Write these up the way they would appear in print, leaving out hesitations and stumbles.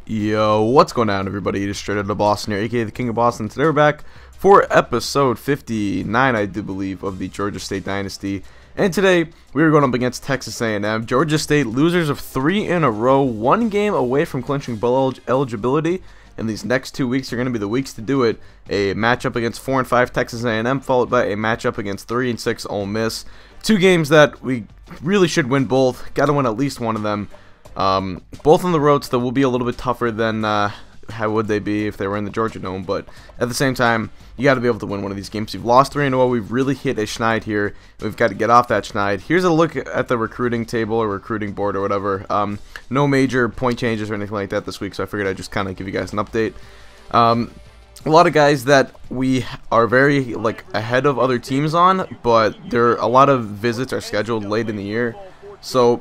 Yo, what's going on, everybody? It is straight out of Boston here, aka the King of Boston. Today we're back for episode 59, I do believe, of the Georgia State Dynasty. And today we are going up against Texas A&M. Georgia State, losers of 3 in a row, 1 game away from clinching bowl eligibility. And these next 2 weeks are going to be the weeks to do it. A matchup against 4 and 5 Texas A&M, followed by a matchup against 3 and 6 Ole Miss. 2 games that we really should win both. Got to win at least one of them. Both on the road still will be a little bit tougher than how would they be if they were in the Georgia Dome, but at the same time, you got to be able to win one of these games. You've lost 3 in a row. We've really hit a Schnide here. We've got to get off that Schnide. Here's a look at the recruiting table or recruiting board or whatever. No major point changes or anything like that this week, so I figured I'd just kind of give you guys an update. A lot of guys that we are very ahead of other teams on, but a lot of visits are scheduled late in the year, so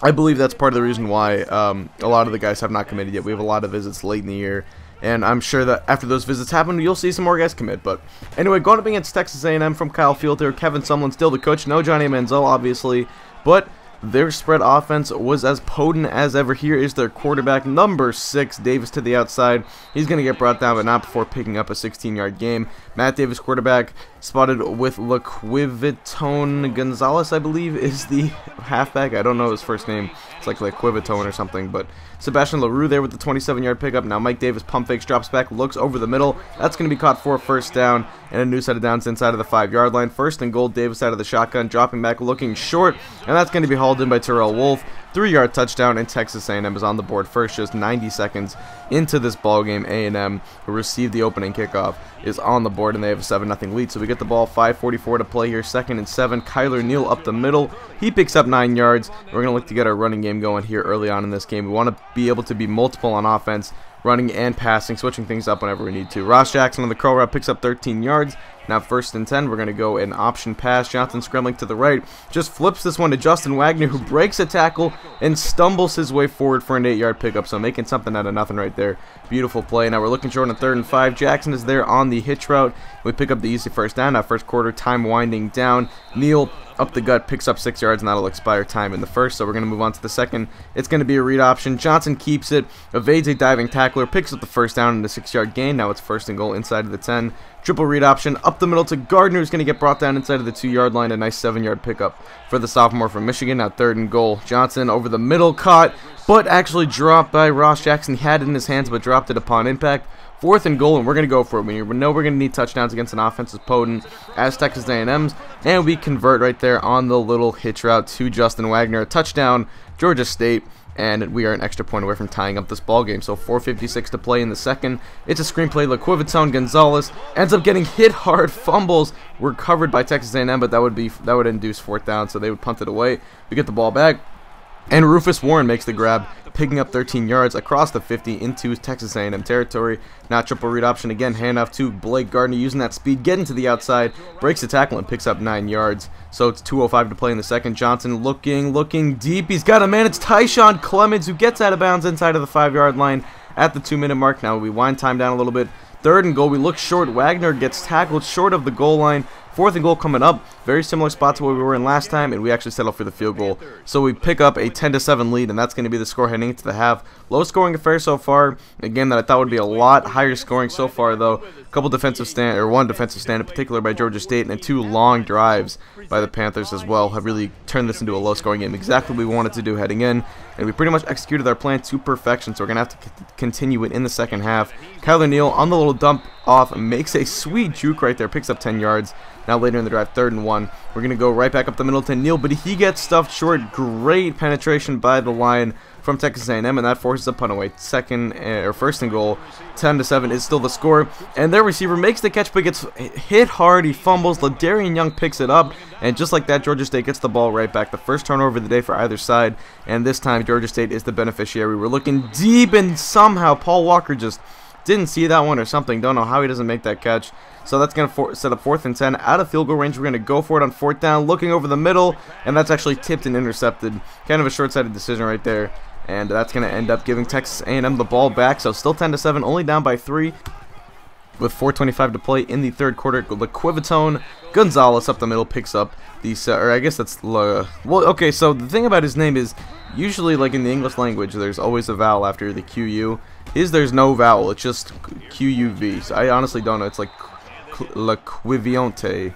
I believe that's part of the reason why a lot of the guys have not committed yet. We have a lot of visits late in the year, and I'm sure that after those visits happen, you'll see some more guys commit. But anyway, going up against Texas A&M from Kyle Field there, Kevin Sumlin still the coach. No Johnny Manziel, obviously, but their spread offense was as potent as ever. Here is their quarterback, number 6, Davis to the outside. He's going to get brought down, but not before picking up a 16-yard game. Matt Davis, quarterback, spotted with Liquivitone Gonzalez, I believe, is the halfback. I don't know his first name. It's like Liquivitone or something, but Sebastian LaRue there with the 27-yard pickup. Now Mike Davis pump fakes, drops back, looks over the middle. That's going to be caught for a first down, and a new set of downs inside of the 5-yard line. First and goal, Davis out of the shotgun, dropping back, looking short, and that's going to be hauled in by Terrell Wolf. 3-yard touchdown, and Texas A&M is on the board first. Just 90 seconds into this ball game, A&M, who received the opening kickoff, is on the board, and they have a 7-0 lead. So we get the ball, 5:44 to play here, 2nd and 7. Kyler Neal up the middle. He picks up 9 yards. We're going to look to get our running game going here early on in this game. We want to be able to be multiple on offense, running and passing, switching things up whenever we need to. Ross Jackson on the curl route picks up 13 yards. Now 1st and 10, we're going to go an option pass. Johnson scrambling to the right, just flips this one to Justin Wagner, who breaks a tackle and stumbles his way forward for an 8-yard pickup. So making something out of nothing right there. Beautiful play. Now we're looking short on 3rd and 5. Jackson is there on the hitch route. We pick up the easy first down. Now first quarter, time winding down. Neal up the gut, picks up 6 yards, and that'll expire time in the first. So we're going to move on to the second. It's going to be a read option. Johnson keeps it, evades a diving tackler, picks up the first down and a 6-yard gain. Now it's 1st and goal inside of the 10. Triple read option up the middle to Gardner, who's going to get brought down inside of the 2-yard line. A nice 7-yard pickup for the sophomore from Michigan. Now 3rd and goal. Johnson over the middle, caught, but actually dropped by Ross Jackson. He had it in his hands, but dropped it upon impact. 4th and goal, and we're going to go for it. We know we're going to need touchdowns against an offense as potent as Texas A&M's, and we convert right there on the little hitch route to Justin Wagner. A touchdown, Georgia State, and we are an extra point away from tying up this ball game. So 4:56 to play in the second. It's a screenplay. Liquivitone Gonzalez ends up getting hit hard. Fumbles were covered by Texas A&M, but that would induce 4th down, so they would punt it away. We get the ball back, and Rufus Warren makes the grab, picking up 13 yards across the 50 into Texas A&M territory. Now triple read option again, handoff to Blake Gardner, using that speed, getting to the outside, breaks the tackle and picks up 9 yards. So it's 2:05 to play in the second. Johnson looking deep. He's got a man. It's Tyshawn Clemens, who gets out of bounds inside of the 5-yard line at the 2-minute mark. Now we wind time down a little bit. 3rd and goal. We look short. Wagner gets tackled short of the goal line. 4th and goal coming up. Very similar spot to where we were in last time, and we actually settle for the field goal. So we pick up a 10-7 lead, and that's going to be the score heading into the half. Low scoring affair so far. A game that I thought would be a lot higher scoring so far, though. One defensive stand in particular by Georgia State, and 2 long drives by the Panthers as well have really turned this into a low scoring game. Exactly what we wanted to do heading in, and we pretty much executed our plan to perfection. So we're going to have to continue it in the second half. Kyler Neal on the little dump off makes a sweet juke right there, picks up 10 yards. Now later in the drive, 3rd and 1. We're going to go right back up the middle to Neal, but he gets stuffed short. Great penetration by the line from Texas A&M, and that forces a punt away. 1st and goal. 10-7 is still the score, and their receiver makes the catch, but gets hit hard. He fumbles. Ladarian Young picks it up, and just like that, Georgia State gets the ball right back. The first turnover of the day for either side, and this time Georgia State is the beneficiary. We're looking deep, and somehow Paul Walker just didn't see that one or something. Don't know how he doesn't make that catch. So that's going to set up 4th and 10 out of field goal range. We're going to go for it on 4th down, looking over the middle, and that's actually tipped and intercepted. Kind of a short-sighted decision right there, and that's going to end up giving Texas A&M the ball back. So still 10-7, only down by 3. with 4:25 to play in the third quarter. Liquivitone Gonzalez up the middle picks up the, or I guess that's, well, okay, so the thing about his name is usually, like in the English language, there's always a vowel after the QU. There's no vowel, it's just QUV. So I honestly don't know. It's like Laquivionte.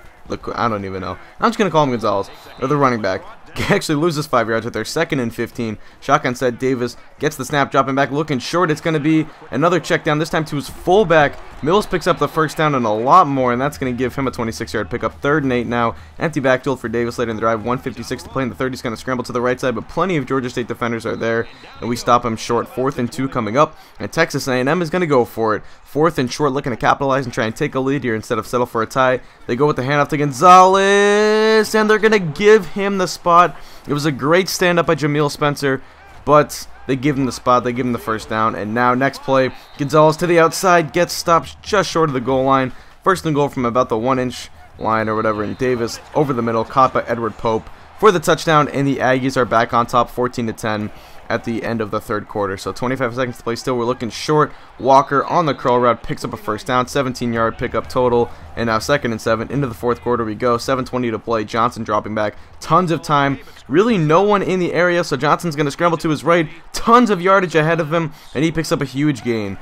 I don't even know. I'm just going to call him Gonzalez, or the running back. Actually loses 5 yards with their 2nd and 15. Shotgun set. Davis gets the snap, dropping back, looking short. It's going to be another check down, this time to his fullback. Mills picks up the first down and a lot more, and that's going to give him a 26-yard pickup. 3rd and 8 now. Empty backfield for Davis later in the drive. 1:56 to play in the 30. He's going to scramble to the right side, but plenty of Georgia State defenders are there, and we stop him short. 4th and 2 coming up, and Texas A&M is going to go for it. 4th and short, looking to capitalize and try and take a lead here instead of settle for a tie. They go with the handoff to Gonzalez, and they're going to give him the spot. It was a great stand-up by Jameel Spencer, but they give him the spot, they give him the first down, and now next play, Gonzalez to the outside, gets stopped just short of the goal line. 1st and goal from about the 1-inch line or whatever, and Davis over the middle, caught by Edward Pope for the touchdown, and the Aggies are back on top 14-10 at the end of the 3rd quarter. So 25 seconds to play still, we're looking short. Walker on the curl route picks up a first down, 17-yard pickup total, and now 2nd and 7 into the 4th quarter we go. 7:20 to play. Johnson dropping back, tons of time, really no one in the area, so Johnson's going to scramble to his right, tons of yardage ahead of him, and he picks up a huge gain.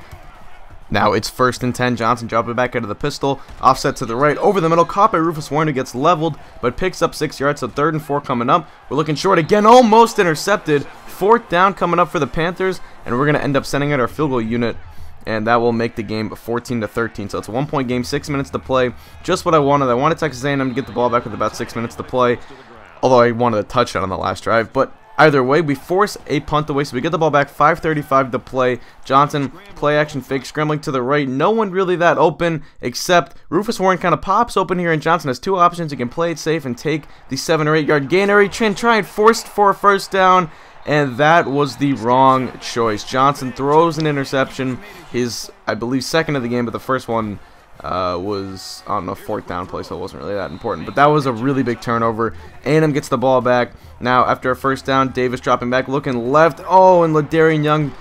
Now it's 1st and 10. Johnson dropping back out of the pistol, offset to the right, over the middle, caught by Rufus Warren, who gets leveled, but picks up 6 yards. So 3rd and 4 coming up. We're looking short again, almost intercepted. 4th down coming up for the Panthers, and we're going to end up sending out our field goal unit, and that will make the game 14-13. So it's a 1-point game, 6 minutes to play. Just what I wanted. I wanted Texas A&M to get the ball back with about 6 minutes to play, although I wanted a touchdown on the last drive. But either way, we force a punt away, so we get the ball back. 5:35 to play. Johnson, play action fake, scrambling to the right. No one really that open, except Rufus Warren kind of pops open here, and Johnson has 2 options. He can play it safe and take the 7 or 8 yard gain, or he can try and force for a first down, and that was the wrong choice. Johnson throws an interception, his, I believe, 2nd of the game, but the first one was on a 4th down play, so it wasn't really that important. But that was a really big turnover. A&M gets the ball back. Now, after a first down, Davis dropping back, looking left. Oh, and Ladarian Young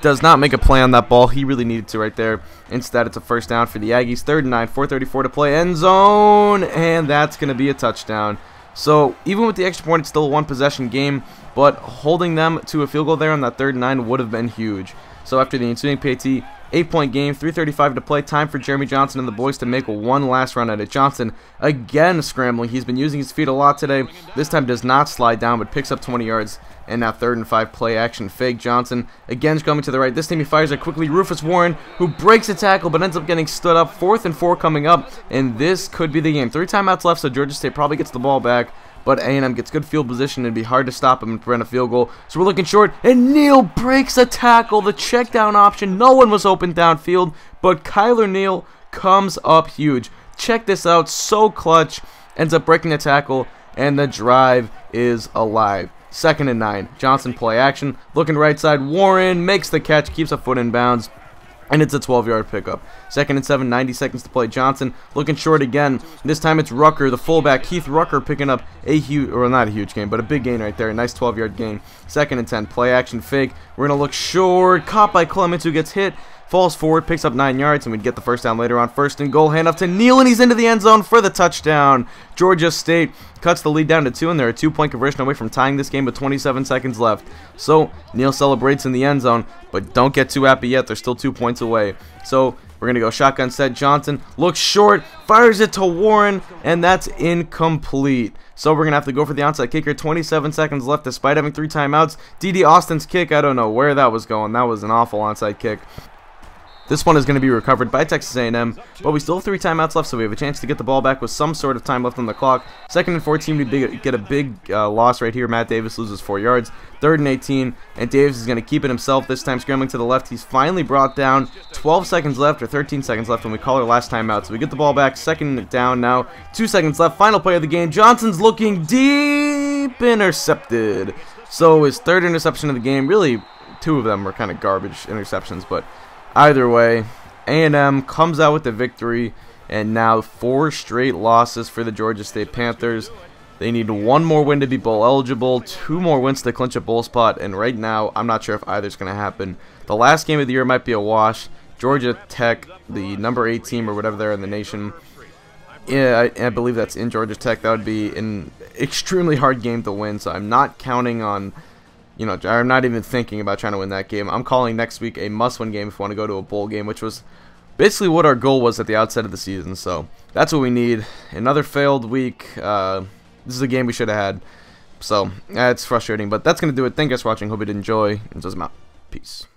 does not make a play on that ball. He really needed to right there. Instead, it's a first down for the Aggies. 3rd and 9, 4:34 to play. End zone, and that's going to be a touchdown. So, even with the extra point, it's still a 1-possession game, but holding them to a field goal there on that 3rd and 9 would have been huge. So, after the ensuing PAT, 8-point game, 3:35 to play. Time for Jeremy Johnson and the boys to make one last run at it. Johnson again scrambling. He's been using his feet a lot today. This time does not slide down, but picks up 20 yards. And now 3rd and 5, play action fake. Johnson again coming to the right. This time he fires it quickly. Rufus Warren, who breaks a tackle but ends up getting stood up. 4th and 4 coming up, and this could be the game. 3 timeouts left, so Georgia State probably gets the ball back. But A&M gets good field position, and it'd be hard to stop him and prevent a field goal. So we're looking short, and Neal breaks a tackle. The check down option. No one was open downfield, but Kyler Neal comes up huge. Check this out. So clutch. Ends up breaking the tackle, and the drive is alive. 2nd and 9. Johnson play action. Looking right side. Warren makes the catch, keeps a foot in bounds. And it's a 12-yard pickup. 2nd and 7, 90 seconds to play. Johnson looking short again. This time it's Rucker, the fullback. Keith Rucker picking up a huge, or not a huge gain, but a big gain right there. A nice 12-yard gain. 2nd and 10, play action fake. We're going to look short. Caught by Clements, who gets hit. Falls forward, picks up 9 yards, and we'd get the first down later on. 1st and goal, handoff to Neal, and he's into the end zone for the touchdown. Georgia State cuts the lead down to 2, and they're a 2-point conversion away from tying this game with 27 seconds left. So Neal celebrates in the end zone, but don't get too happy yet. They're still 2 points away. So we're going to go shotgun set. Johnson looks short, fires it to Warren, and that's incomplete. So we're going to have to go for the onside kicker. 27 seconds left despite having 3 timeouts. D.D. Austin's kick, I don't know where that was going. That was an awful onside kick. This one is going to be recovered by Texas A&M, but we still have 3 timeouts left, so we have a chance to get the ball back with some sort of time left on the clock. 2nd and 14, we get a big loss right here. Matt Davis loses 4 yards. 3rd and 18, and Davis is going to keep it himself, this time scrambling to the left. He's finally brought down. 12 seconds left, or 13 seconds left when we call our last timeout. So we get the ball back, 2nd down now. 2 seconds left, final play of the game. Johnson's looking deep, intercepted. So his 3rd interception of the game. Really, 2 of them were kind of garbage interceptions, but either way, A&M comes out with the victory, and now 4 straight losses for the Georgia State Panthers. They need 1 more win to be bowl eligible, 2 more wins to clinch a bowl spot, and right now, I'm not sure if either's going to happen. The last game of the year might be a wash. Georgia Tech, the number 8 team or whatever they're in the nation, yeah, I believe that's in Georgia Tech. That would be an extremely hard game to win, so I'm not counting on you know, are not even thinking about trying to win that game. I'm calling next week a must-win game if we want to go to a bowl game, which was basically what our goal was at the outset of the season. So that's what we need. Another failed week. This is a game we should have had. So it's frustrating, but that's going to do it. Thank you guys for watching. Hope you did enjoy. And I'm out. Peace.